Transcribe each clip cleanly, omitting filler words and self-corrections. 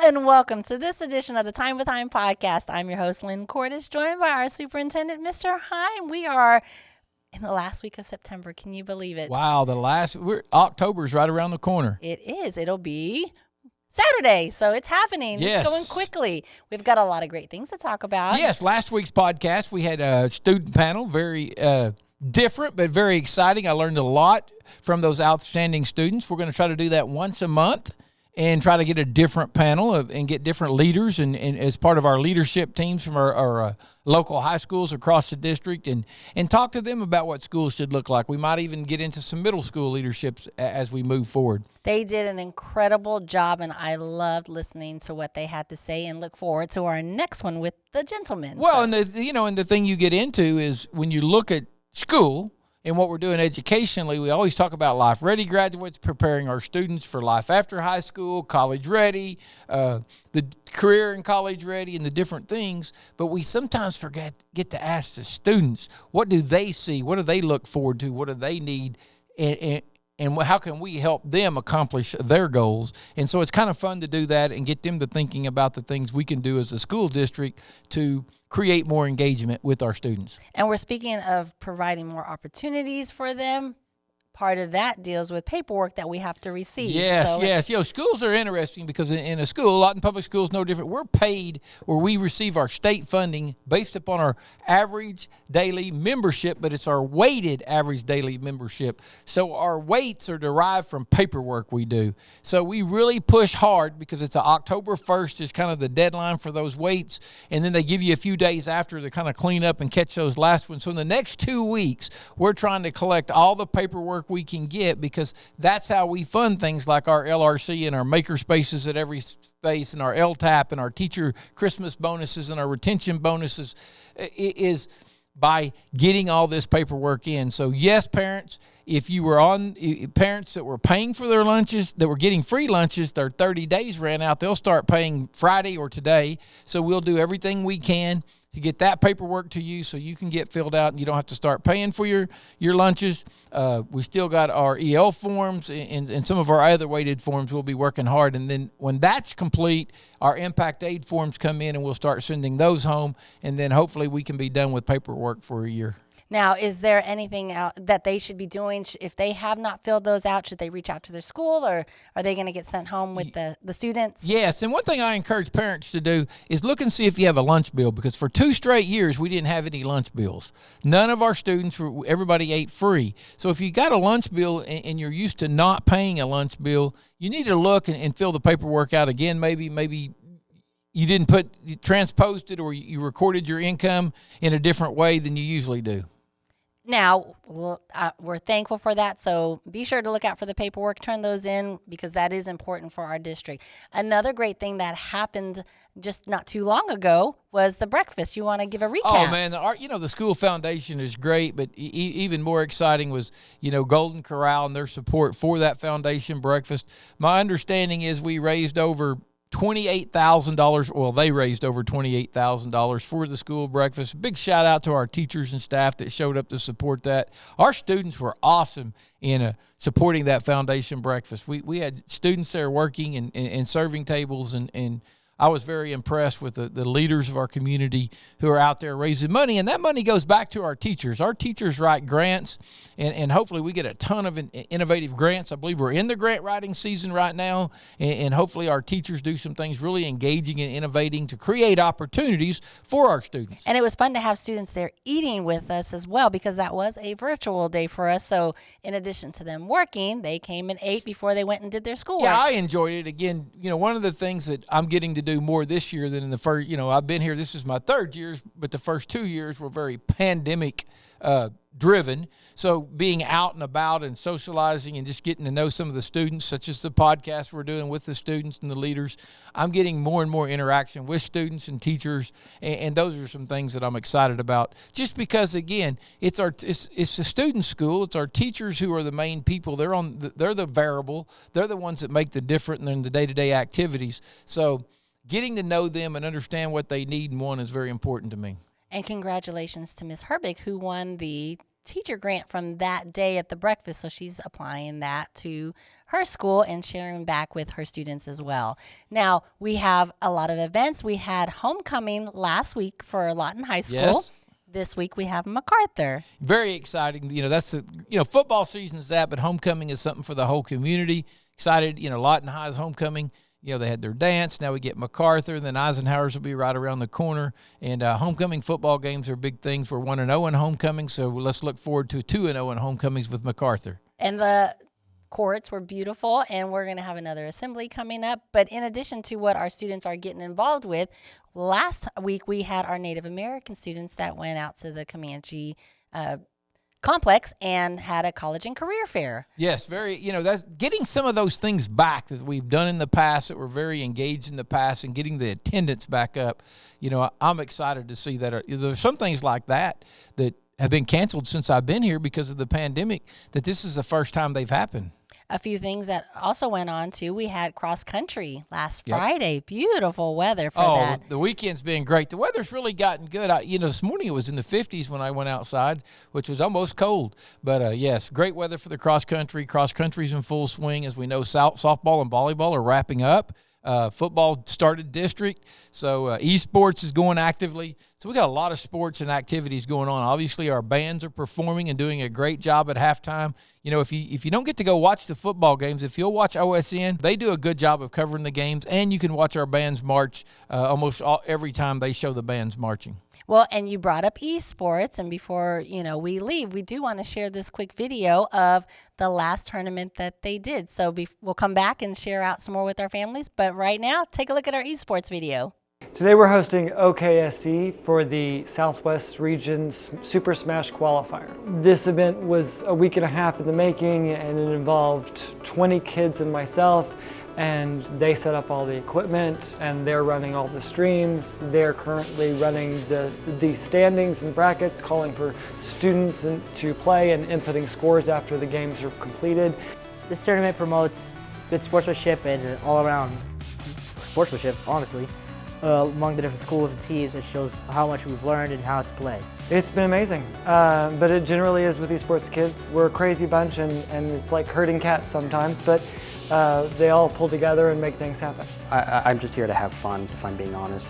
and welcome to this edition of the Time with Hime podcast. I'm your host, Lynn Cordes, joined by our superintendent, Mr. Hime. We are in the last week of September. Can you believe it? Wow, October's right around the corner. It is. It'll be Saturday, so it's happening. Yes. It's going quickly. We've got a lot of great things to talk about. Yes, last week's podcast, we had a student panel, very different but very exciting. I learned a lot from those outstanding students. We're going to try to do that once a month and try to get a different panel and get different leaders and as part of our leadership teams from our local high schools across the district and talk to them about what schools should look like. We might even get into some middle school leaderships as we move forward. They did an incredible job, and I loved listening to what they had to say and look forward to our next one with the gentlemen. Well, and the thing you get into is when you look at school and what we're doing educationally, we always talk about life-ready graduates, preparing our students for life after high school, college-ready, the career and college-ready, and the different things. But we sometimes get to ask the students, what do they see? What do they look forward to? What do they need? And how can we help them accomplish their goals? And so it's kind of fun to do that and get them to thinking about the things we can do as a school district to create more engagement with our students. And we're speaking of providing more opportunities for them. Part of that deals with paperwork that we have to receive. Yes. Schools are interesting because in a school, Lawton Public Schools, no different. We're paid where we receive our state funding based upon our average daily membership, but it's our weighted average daily membership. So our weights are derived from paperwork we do. So we really push hard because it's October 1st is kind of the deadline for those weights, and then they give you a few days after to kind of clean up and catch those last ones. So in the next 2 weeks, we're trying to collect all the paperwork we can get because that's how we fund things like our LRC and our maker spaces at every space and our LTAP and our teacher Christmas bonuses and our retention bonuses is by getting all this paperwork in. So yes, parents, if you were parents that were paying for their lunches, that were getting free lunches, their 30 days ran out, they'll start paying Friday or today. So we'll do everything we can to get that paperwork to you so you can get filled out and you don't have to start paying for your lunches. We still got our EL forms and some of our other weighted forms. We'll be working hard. And then when that's complete, our impact aid forms come in and we'll start sending those home. And then hopefully we can be done with paperwork for a year. Now, is there anything that they should be doing? If they have not filled those out, should they reach out to their school, or are they going to get sent home with the students? Yes, and one thing I encourage parents to do is look and see if you have a lunch bill, because for 2 straight years, we didn't have any lunch bills. None of our students, everybody ate free. So if you got a lunch bill and you're used to not paying a lunch bill, you need to look and fill the paperwork out again. Maybe you didn't transposed it, or you recorded your income in a different way than you usually do. Now, we're thankful for that, so be sure to look out for the paperwork. Turn those in because that is important for our district. Another great thing that happened just not too long ago was the breakfast. You want to give a recap? Oh, man, the school foundation is great, but even more exciting was, Golden Corral and their support for that foundation breakfast. My understanding is we raised over $28,000. Well, they raised over $28,000 for the school breakfast. Big shout out to our teachers and staff that showed up to support that. Our students were awesome in supporting that foundation breakfast. We had students there working and serving tables, and I was very impressed with the leaders of our community who are out there raising money, and that money goes back to our teachers. Our teachers write grants, and hopefully we get a ton of innovative grants. I believe we're in the grant writing season right now, and hopefully our teachers do some things really engaging and innovating to create opportunities for our students. And it was fun to have students there eating with us as well, because that was a virtual day for us. So in addition to them working, they came and ate before they went and did their schoolwork. Yeah, I enjoyed it. Again, one of the things that I'm getting to do more this year than in the first, I've been here, this is my 3rd year, but the first 2 years were very pandemic driven. So being out and about and socializing and just getting to know some of the students, such as the podcast we're doing with the students and the leaders, I'm getting more and more interaction with students and teachers, and those are some things that I'm excited about. Just because, again, it's a student school. It's our teachers who are the main people. They're the variable. They're the ones that make the difference in the day-to-day activities. So getting to know them and understand what they need and want is very important to me. And congratulations to Ms. Herbig, who won the teacher grant from that day at the breakfast. So she's applying that to her school and sharing back with her students as well. Now, we have a lot of events. We had homecoming last week for Lawton High School. Yes. This week we have MacArthur. Very exciting. That's football season is that, but homecoming is something for the whole community. Excited. Lawton High's homecoming. They had their dance. Now we get MacArthur, and then Eisenhower's will be right around the corner. And homecoming football games are big things. We're 1-0 in homecoming, so let's look forward to 2-0 in homecomings with MacArthur. And the courts were beautiful, and we're going to have another assembly coming up. But in addition to what our students are getting involved with, last week we had our Native American students that went out to the Comanche complex and had a college and career fair. Yes, that's getting some of those things back that we've done in the past, that were very engaged in the past, and getting the attendance back up. I'm excited to see that. There's some things like that have been canceled since I've been here because of the pandemic, that this is the first time they've happened. A few things that also went on, too. We had cross country last Friday. Beautiful weather for that. The weekend's been great. The weather's really gotten good. This morning it was in the 50s when I went outside, which was almost cold. But, yes, great weather for the cross country. Cross country's in full swing. As we know, softball and volleyball are wrapping up. Football started district, so Esports is going actively. So we got a lot of sports and activities going on. Obviously, our bands are performing and doing a great job at halftime. If you don't get to go watch the football games, if you'll watch OSN, they do a good job of covering the games, and you can watch our bands march almost every time they show the bands marching. Well, and you brought up esports, and before we leave, we do want to share this quick video of the last tournament that they did. So we'll come back and share out some more with our families, but right now, take a look at our esports video. Today we're hosting OKSC for the Southwest Region's Super Smash Qualifier. This event was a week and a half in the making, and it involved 20 kids and myself, and they set up all the equipment, and they're running all the streams. They're currently running the standings and brackets, calling for students to play and inputting scores after the games are completed. This tournament promotes good sportsmanship and all-around sportsmanship, honestly. Among the different schools and teams. It shows how much we've learned and how to play. It's been amazing, but it generally is with esports kids. We're a crazy bunch, and it's like herding cats sometimes, but they all pull together and make things happen. I'm just here to have fun, if I'm being honest.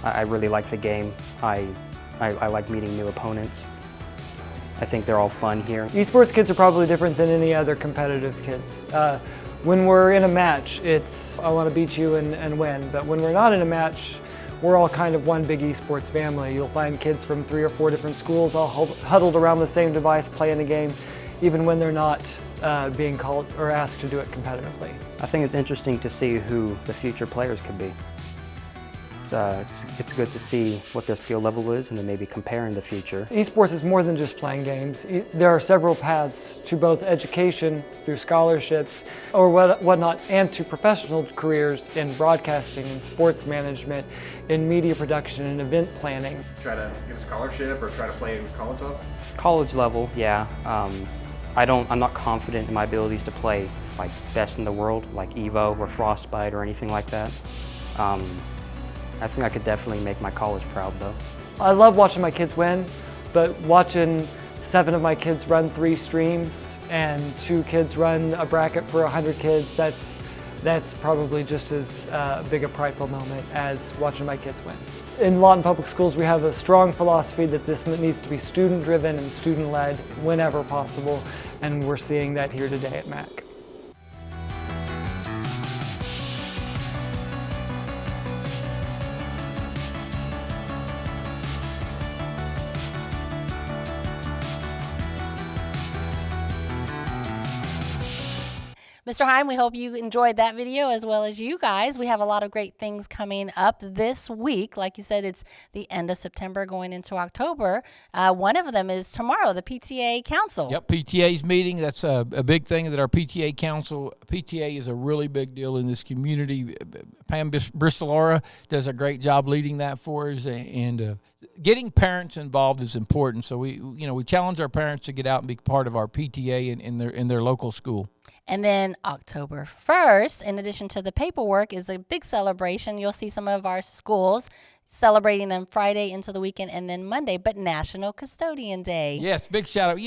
I really like the game. I like meeting new opponents. I think they're all fun here. Esports kids are probably different than any other competitive kids. When we're in a match, it's I want to beat you and win. But when we're not in a match, we're all kind of one big esports family. You'll find kids from 3 or 4 different schools all huddled around the same device playing a game, even when they're not being called or asked to do it competitively. I think it's interesting to see who the future players could be. It's good to see what their skill level is and then maybe compare in the future. Esports is more than just playing games. There are several paths to both education through scholarships or whatnot, and to professional careers in broadcasting and sports management, in media production and event planning. Try to get a scholarship or try to play in college level? College level, yeah. I'm not confident in my abilities to play like best in the world, like Evo or Frostbite or anything like that. I think I could definitely make my college proud though. I love watching my kids win, but watching 7 of my kids run 3 streams and 2 kids run a bracket for 100 kids, that's probably just as big a prideful moment as watching my kids win. In Lawton Public Schools, we have a strong philosophy that this needs to be student-driven and student-led whenever possible, and we're seeing that here today at MAC. Mr. Hime, we hope you enjoyed that video as well as you guys. We have a lot of great things coming up this week. Like you said, it's the end of September going into October. One of them is tomorrow, the PTA Council. Yep, PTA's meeting. That's a big thing that our PTA Council, PTA is a really big deal in this community. Pam Bristolora does a great job leading that for us, and getting parents involved is important. So we challenge our parents to get out and be part of our PTA in their local school. And then October 1st, in addition to the paperwork, is a big celebration. You'll see some of our schools celebrating them Friday into the weekend and then Monday, but National Custodian Day. Yes, big shout out.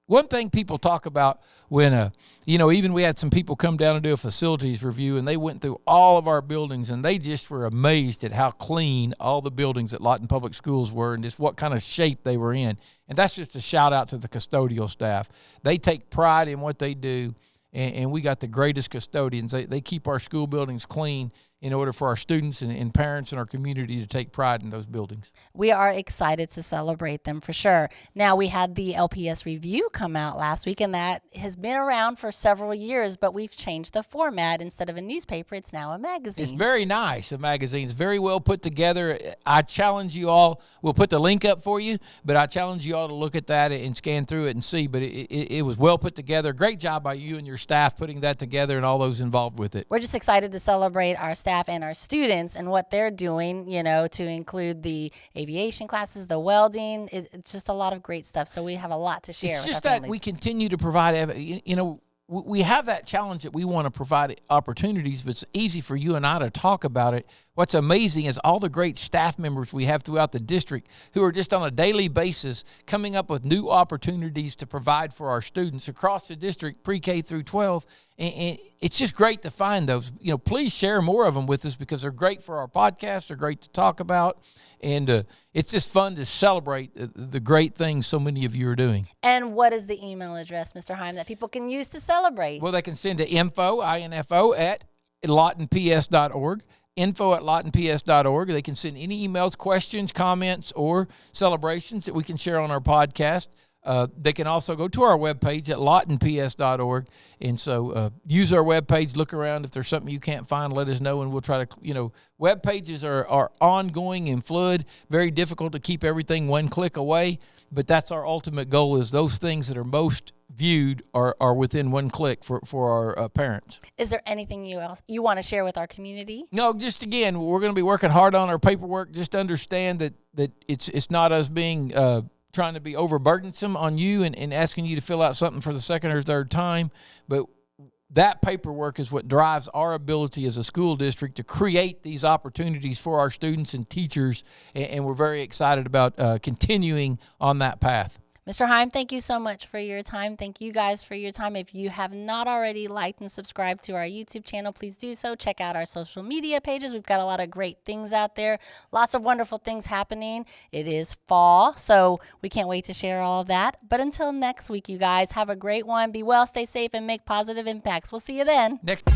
One thing people talk about when, even we had some people come down and do a facilities review, and they went through all of our buildings, and they just were amazed at how clean all the buildings at Lawton Public Schools were and just what kind of shape they were in. And that's just a shout out to the custodial staff. They take pride in what they do, and we got the greatest custodians. They keep our school buildings clean in order for our students and parents in our community to take pride in those buildings. We are excited to celebrate them for sure. Now, we had the LPS review come out last week, and that has been around for several years, but we've changed the format. Instead of a newspaper, it's now a magazine. It's very nice, a magazine. It's very well put together. I challenge you all, we'll put the link up for you, but I challenge you all to look at that and scan through it and see. But it was well put together. Great job by you and your staff putting that together and all those involved with it. We're just excited to celebrate our staff and our students and what they're doing, to include the aviation classes, the welding. It's just a lot of great stuff. So we have a lot to share. It's with just our that families. we continue to provide, we have that challenge that we want to provide opportunities, but it's easy for you and I to talk about it. What's amazing is all the great staff members we have throughout the district who are just on a daily basis coming up with new opportunities to provide for our students across the district, pre-K through 12. And it's just great to find those. Please share more of them with us because they're great for our podcast. They're great to talk about. And it's just fun to celebrate the great things so many of you are doing. And what is the email address, Mr. Hime, that people can use to celebrate? Well, they can send to info at lawtonps.org. info@lawtonps.org. They can send any emails, questions, comments, or celebrations that we can share on our podcast. They can also go to our webpage at lawtonps.org. And so use our webpage, look around. If there's something you can't find, let us know, and we'll try to, web pages are ongoing and fluid, very difficult to keep everything one click away. But that's our ultimate goal, is those things that are most viewed are within one click for our parents. Is there anything you want to share with our community? No, just again, we're going to be working hard on our paperwork. Just understand that it's not us being trying to be overburdensome on you and asking you to fill out something for the second or third time, but that paperwork is what drives our ability as a school district to create these opportunities for our students and teachers, and we're very excited about continuing on that path. Mr. Hime, thank you so much for your time. Thank you guys for your time. If you have not already liked and subscribed to our YouTube channel, please do so. Check out our social media pages. We've got a lot of great things out there. Lots of wonderful things happening. It is fall, so we can't wait to share all of that. But until next week, you guys, have a great one. Be well, stay safe, and make positive impacts. We'll see you then. Next.